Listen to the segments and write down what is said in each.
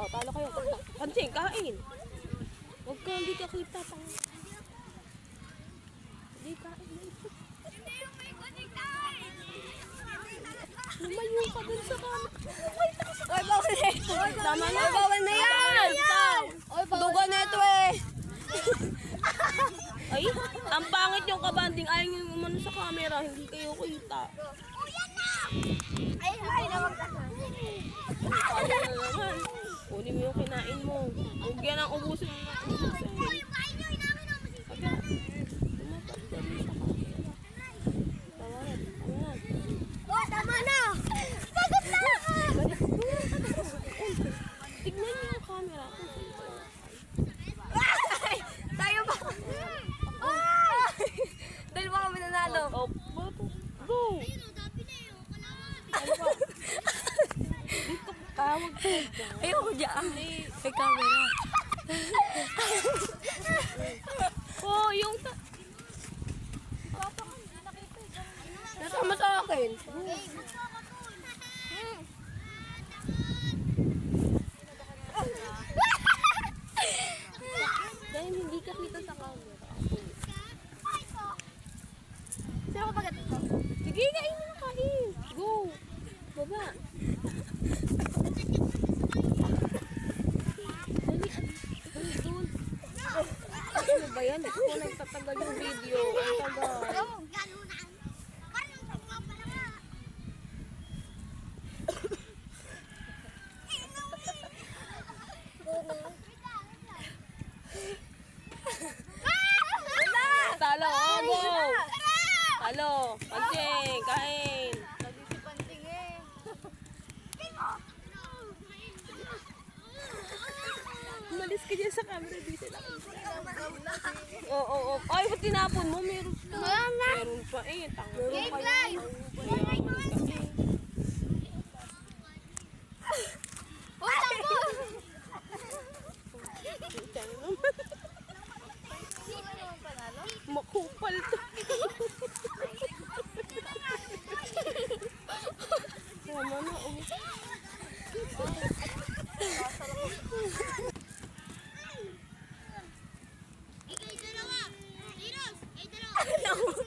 talo kayo. Pansing, kain. Huwag ka, hindi ka kita. Hindi kain. Lumayo ka dun sa kamera. Oy, bawal na ito. Tama na. Oy, bawal na yan. Dugo na ito eh. Ay, ang pangit yung kabanding. Ayaw yung umano sa camera. Hindi kayo kita. Ay, nawag ka na. Ano na naman. Kunin mo yung kinain mo. Huwag yan ang ubusin mo na ubusin. Aga. Tumatag ka rin sa camera. Tawaran. Ano na? Oh, tama na. Pagod na. Tignan niyo yung camera. Tayo ba? Dahil ba kami nanalo? Oh, bato. Go! Ano ba? Dito tawag ko. Ayoko dyan. May camera. Oh, yung Nasama sa akin. dahil hindi ka kita sa camera. Sino ko pagkat ito? Sige, kain mo na kain. Go! Baba. Dali. Doon. Ano ba yan? Ito ko nagtatagal yung video. Ang tagal. Talo, oh, go! Talo, pansing, kain. Umalis ka dyan sa camera, di sila Oo. Ay, ba't tinapon mo? Meron pa. Meron pa eh. Game live! Oh, tambo! Makupal to. Tama na, oh.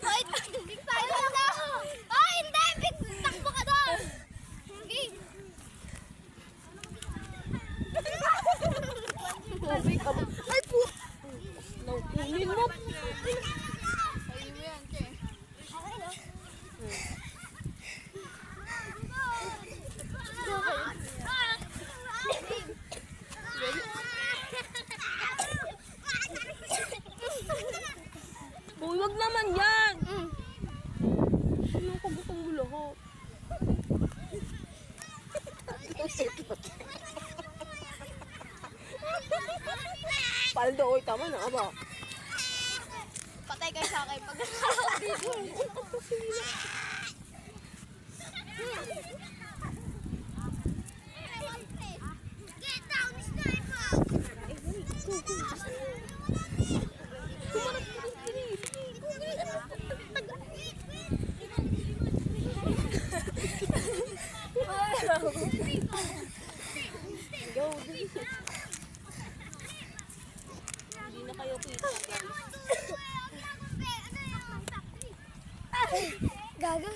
Ay, big tayo na! Ay, hindi! Big takbo ka doon! Okay. Ay, po! Naukunin mo. Uy, wag naman yan! Ano ka butang mo lahat? Paldo, oy, tama na, aba. Patay kayo sa akin pag Get down, sniper! Go, hindi na kayo kita, guys. Gaga.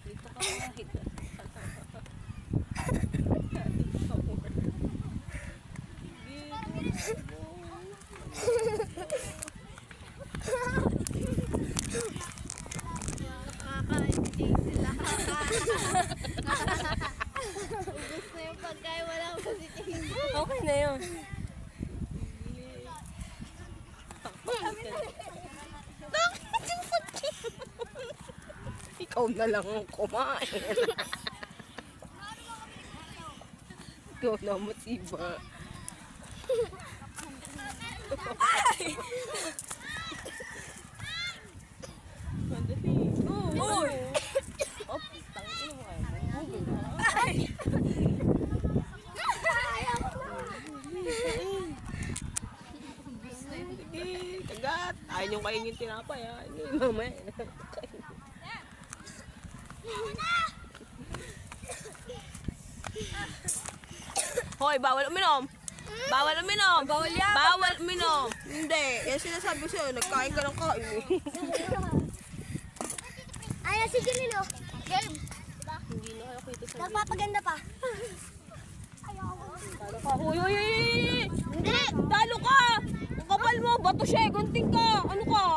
Dito ka kahit. Nakaka-entertain sila. Ubus na yung pagkain, wala akong positive. Okay na yun. Ikaw na lang ang kumain. Ikaw na masiba. Mandali. Uy! Oh, tangin mo kayo. Sige, kagat. Ayaw niyong kainin yung tinapay, ha? Hindi, mamaya. Hoy, bawal uminom. Bawal uminom. Bawal yan. Bawal uminom. Hindi. Yan sinasabi ko sa'yo. Nagkain ka ng kain eh. Ayan si Janilo. Game. Hindi na kayo kita sa Nagpapaganda pa. talo ka. Huy, huy, huy! Hindi. Talo ka! Ang kapal mo. Bato siya. Gunting ka. Ano ka?